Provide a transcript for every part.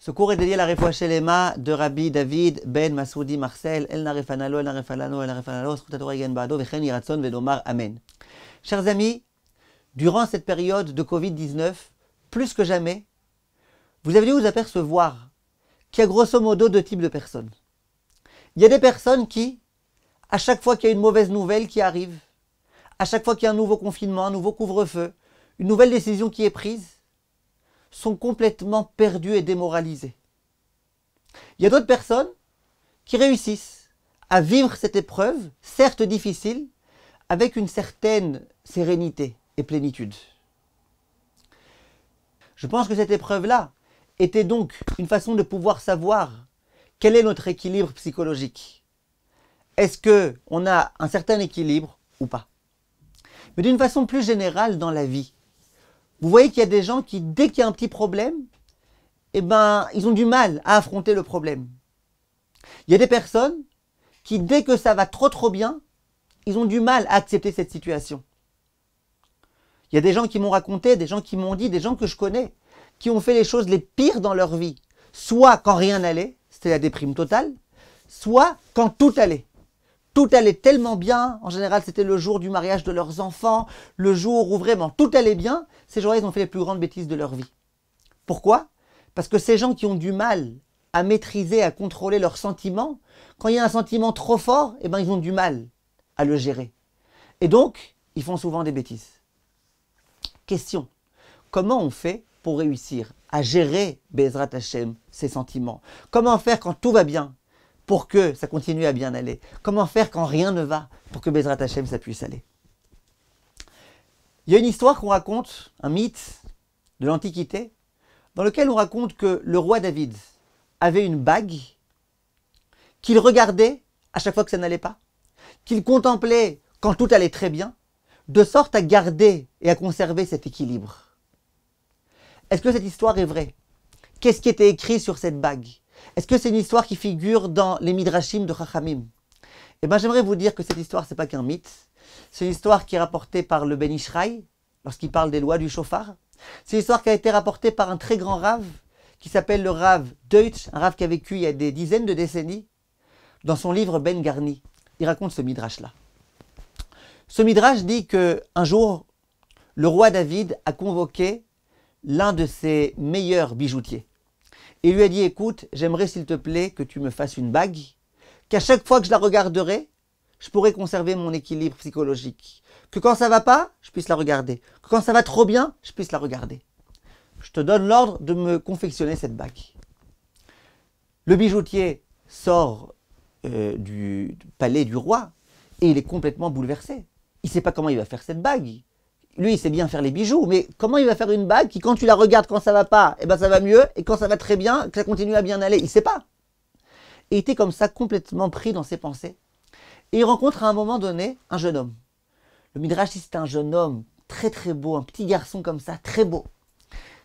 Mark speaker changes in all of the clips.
Speaker 1: Ce cours est dédié à la Refoua Shelema de Rabbi David Ben Masoudi Marcel. El narefanalo, el narefalano, el narefanalo, scrutatora igen bado, vechen iratson vedomar amen. Chers amis, durant cette période de Covid-19, plus que jamais, vous avez dû vous apercevoir qu'il y a grosso modo deux types de personnes. Il y a des personnes qui, à chaque fois qu'il y a une mauvaise nouvelle qui arrive, à chaque fois qu'il y a un nouveau confinement, un nouveau couvre-feu, une nouvelle décision qui est prise, sont complètement perdus et démoralisés. Il y a d'autres personnes qui réussissent à vivre cette épreuve, certes difficile, avec une certaine sérénité et plénitude. Je pense que cette épreuve-là était donc une façon de pouvoir savoir quel est notre équilibre psychologique. Est-ce qu'on a un certain équilibre ou pas? Mais d'une façon plus générale dans la vie, vous voyez qu'il y a des gens qui, dès qu'il y a un petit problème, ils ont du mal à affronter le problème. Il y a des personnes qui, dès que ça va trop bien, ils ont du mal à accepter cette situation. Il y a des gens qui m'ont raconté, des gens qui m'ont dit, des gens que je connais, qui ont fait les choses les pires dans leur vie. Soit quand rien n'allait, c'était la déprime totale, soit quand tout allait. Tout allait tellement bien, en général c'était le jour du mariage de leurs enfants, le jour où vraiment tout allait bien, ces gens-là ils ont fait les plus grandes bêtises de leur vie. Pourquoi? Parce que ces gens qui ont du mal à maîtriser, à contrôler leurs sentiments, quand il y a un sentiment trop fort, ils ont du mal à le gérer. Et donc, ils font souvent des bêtises. Question, comment on fait pour réussir à gérer Bezrat Hashem, ces sentiments? Comment faire quand tout va bien pour que ça continue à bien aller? Comment faire quand rien ne va pour que Bezrat Hashem ça puisse aller? Il y a une histoire qu'on raconte, un mythe de l'Antiquité, dans lequel on raconte que le roi David avait une bague qu'il regardait à chaque fois que ça n'allait pas, qu'il contemplait quand tout allait très bien, de sorte à garder et à conserver cet équilibre. Est-ce que cette histoire est vraie? Qu'est-ce qui était écrit sur cette bague? Est-ce que c'est une histoire qui figure dans les Midrashim de Chachamim? J'aimerais vous dire que cette histoire, c'est pas qu'un mythe. C'est une histoire qui est rapportée par le Ben Ishraï, lorsqu'il parle des lois du shofar. C'est une histoire qui a été rapportée par un très grand rave, qui s'appelle le rave Deutsch, un rave qui a vécu il y a des dizaines de décennies, dans son livre Ben Garni. Il raconte ce midrash-là. Ce midrash dit qu'un jour, le roi David a convoqué l'un de ses meilleurs bijoutiers. Et lui a dit, écoute, j'aimerais s'il te plaît que tu me fasses une bague, qu'à chaque fois que je la regarderai, je pourrai conserver mon équilibre psychologique. Que quand ça va pas, je puisse la regarder. Que quand ça va trop bien, je puisse la regarder. Je te donne l'ordre de me confectionner cette bague. Le bijoutier sort du palais du roi et il est complètement bouleversé. Il ne sait pas comment il va faire cette bague. Lui, il sait bien faire les bijoux, mais comment il va faire une bague qui, quand tu la regardes, quand ça va pas, ça va mieux, et quand ça va très bien, que ça continue à bien aller? Il ne sait pas. Et il était comme ça, complètement pris dans ses pensées. Et il rencontre à un moment donné un jeune homme. Le Midrash dit c'est un jeune homme très très beau, un petit garçon comme ça, très beau.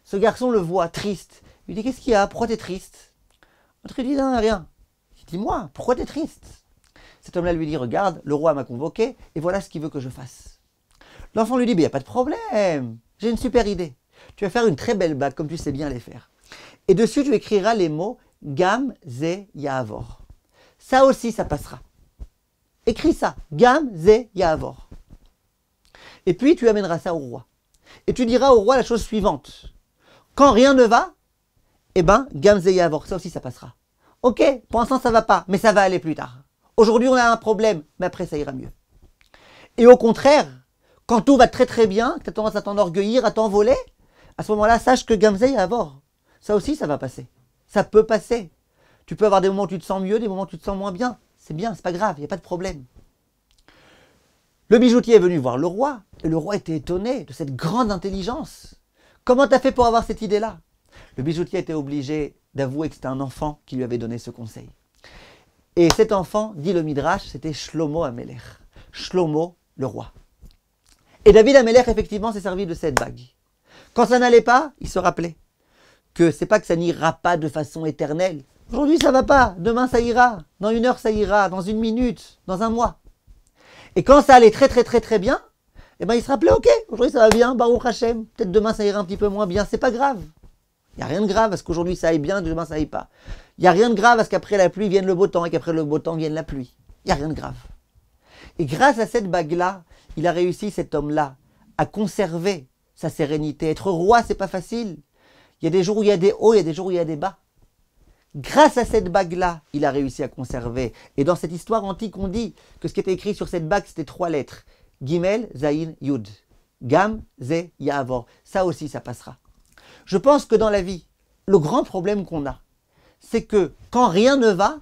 Speaker 1: Ce garçon le voit triste. Il lui dit, qu'est-ce qu'il y a? Pourquoi tu es triste? L'autre lui dit, non, rien. Il dit, dis-moi, pourquoi tu es triste? Cet homme-là lui dit, regarde, le roi m'a convoqué, et voilà ce qu'il veut que je fasse. L'enfant lui dit, il n'y a pas de problème, j'ai une super idée. Tu vas faire une très belle bague, comme tu sais bien les faire. Et dessus, tu écriras les mots Gam, Ze, Yahavor. Ça aussi, ça passera. Écris ça, Gam, Ze, Yahavor. Et puis, tu amèneras ça au roi. Et tu diras au roi la chose suivante. Quand rien ne va, Gam, Ze, Yahavor, ça aussi, ça passera. Ok, pour l'instant, ça ne va pas, mais ça va aller plus tard. Aujourd'hui, on a un problème, mais après, ça ira mieux. Et au contraire, quand tout va très très bien, que tu as tendance à t'enorgueillir, à t'envoler, à ce moment-là, sache que Gam, Ze, Yahavor, ça aussi, ça va passer. Ça peut passer. Tu peux avoir des moments où tu te sens mieux, des moments où tu te sens moins bien. C'est bien, c'est pas grave, il n'y a pas de problème. Le bijoutier est venu voir le roi, et le roi était étonné de cette grande intelligence. Comment tu as fait pour avoir cette idée-là? Le bijoutier était obligé d'avouer que c'était un enfant qui lui avait donné ce conseil. Et cet enfant, dit le Midrash, c'était Shlomo Amelech. Shlomo, le roi. Et David Amelech, effectivement, s'est servi de cette bague. Quand ça n'allait pas, il se rappelait que c'est pas que ça n'ira pas de façon éternelle. Aujourd'hui, ça va pas. Demain, ça ira. Dans 1 heure, ça ira. Dans 1 minute. Dans 1 mois. Et quand ça allait très très bien, il se rappelait, ok, aujourd'hui ça va bien, Baruch Hashem. Peut-être demain, ça ira un petit peu moins bien. C'est pas grave. Il Il n'y a rien de grave à ce qu'aujourd'hui ça aille bien, demain ça aille pas. Il n'y a rien de grave à ce qu'après la pluie vienne le beau temps et qu'après le beau temps vienne la pluie. Il n'y a rien de grave. Et grâce à cette bague-là, il a réussi, cet homme-là, à conserver sa sérénité. Être roi, c'est pas facile. Il y a des jours où il y a des hauts, il y a des jours où il y a des bas. Grâce à cette bague-là, il a réussi à conserver. Et dans cette histoire antique, on dit que ce qui était écrit sur cette bague, c'était 3 lettres. Gimel, Zayin, Yud. Gam, Ze, Ya'avor. Ça aussi, ça passera. Je pense que dans la vie, le grand problème qu'on a, c'est que quand rien ne va,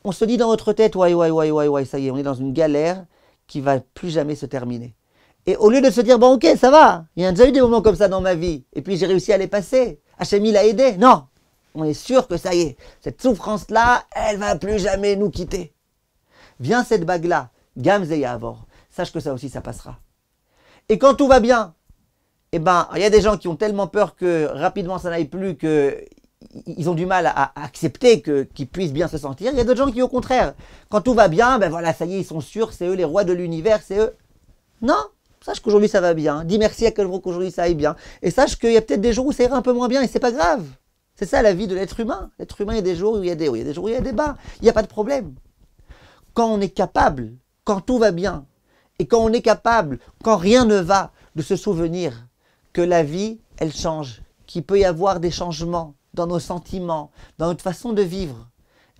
Speaker 1: on se dit dans notre tête, ouais, ça y est, on est dans une galère qui va plus jamais se terminer. Et au lieu de se dire, bon ok, ça va, il y a déjà eu des moments comme ça dans ma vie, et puis j'ai réussi à les passer, Hachem il a aidé. Non, on est sûr que ça y est, cette souffrance-là, elle va plus jamais nous quitter. Viens cette bague-là, Gam Ze Ya'avor, sache que ça aussi, ça passera. Et quand tout va bien, eh ben, il y a des gens qui ont tellement peur que rapidement ça n'aille plus, qu'ils ont du mal à accepter qu'ils puissent bien se sentir. Il y a d'autres gens qui, au contraire, quand tout va bien, ben voilà, ça y est, ils sont sûrs, c'est eux les rois de l'univers, c'est eux. Non, sache qu'aujourd'hui ça va bien. Dis merci à Kelvro qu'aujourd'hui ça aille bien. Et sache qu'il y a peut-être des jours où ça ira un peu moins bien et c'est pas grave. C'est ça la vie de l'être humain. L'être humain, il y a des jours où il y a des hauts, il y a des jours où il y a des bas. Il n'y a pas de problème. Quand on est capable, quand tout va bien, et quand on est capable, quand rien ne va, de se souvenir que la vie, elle change, qu'il peut y avoir des changements dans nos sentiments, dans notre façon de vivre,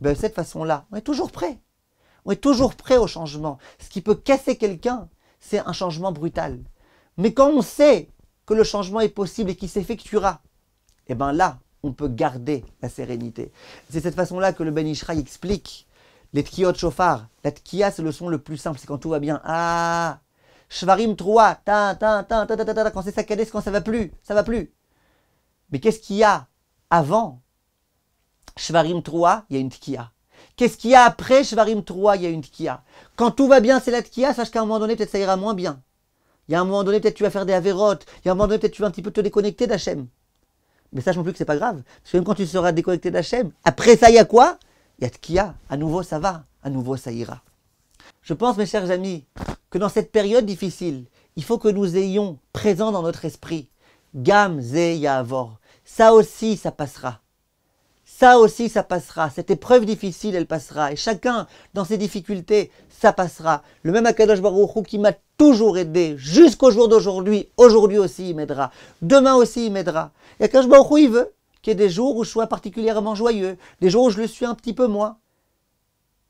Speaker 1: ben, de cette façon-là, on est toujours prêt. On est toujours prêt au changement. Ce qui peut casser quelqu'un, c'est un changement brutal. Mais quand on sait que le changement est possible et qu'il s'effectuera, eh bien là, on peut garder la sérénité. C'est cette façon-là que le Ben Ishraï explique les tkiyot shofar. La tkiya, c'est le son le plus simple, c'est quand tout va bien. Ah, shvarim troua, quand c'est saccadé, c'est quand ça va plus, ça va plus. Mais qu'est-ce qu'il y a avant shvarim troua, il y a une tkiya. Qu'est-ce qu'il y a après shvarim troua, il y a une tkiya. Quand tout va bien, c'est la tkiya, sache qu'à un moment donné, peut-être ça ira moins bien. Il y a un moment donné, peut-être tu vas faire des avérotes. Il y a un moment donné, peut-être tu vas un petit peu te déconnecter d'Hachem. Mais sache non plus que c'est pas grave. Parce que même quand tu seras déconnecté d'Hachem, après ça, il y a quoi? Il y a tkiya. À nouveau, ça va. À nouveau, ça ira. Je pense, mes chers amis, que dans cette période difficile, il faut que nous ayons présent dans notre esprit Gam Ze Ya'avor. Ça aussi, ça passera. Ça aussi, ça passera. Cette épreuve difficile, elle passera. Et chacun, dans ses difficultés, ça passera. Le même Akadosh Baruch Hu qui m'a toujours aidé jusqu'au jour d'aujourd'hui, aujourd'hui aussi, il m'aidera. Demain aussi, il m'aidera. Et Akadosh Baruch Hu, il veut qu'il y ait des jours où je sois particulièrement joyeux, des jours où je le suis un petit peu moins.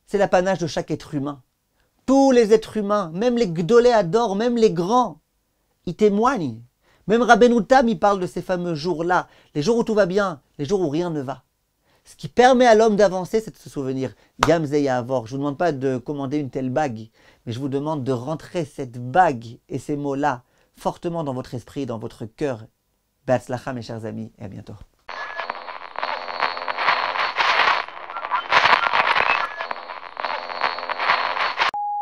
Speaker 1: C'est l'apanage de chaque être humain. Tous les êtres humains, même les Gdolé Ador, même les grands, ils témoignent. Même Rabbeinu Tam, il parle de ces fameux jours-là, les jours où tout va bien, les jours où rien ne va. Ce qui permet à l'homme d'avancer, c'est de se souvenir. Gam Ze Ya'avor. Je ne vous demande pas de commander une telle bague, mais je vous demande de rentrer cette bague et ces mots-là fortement dans votre esprit, dans votre cœur. Be'atzlacha, mes chers amis, et à bientôt.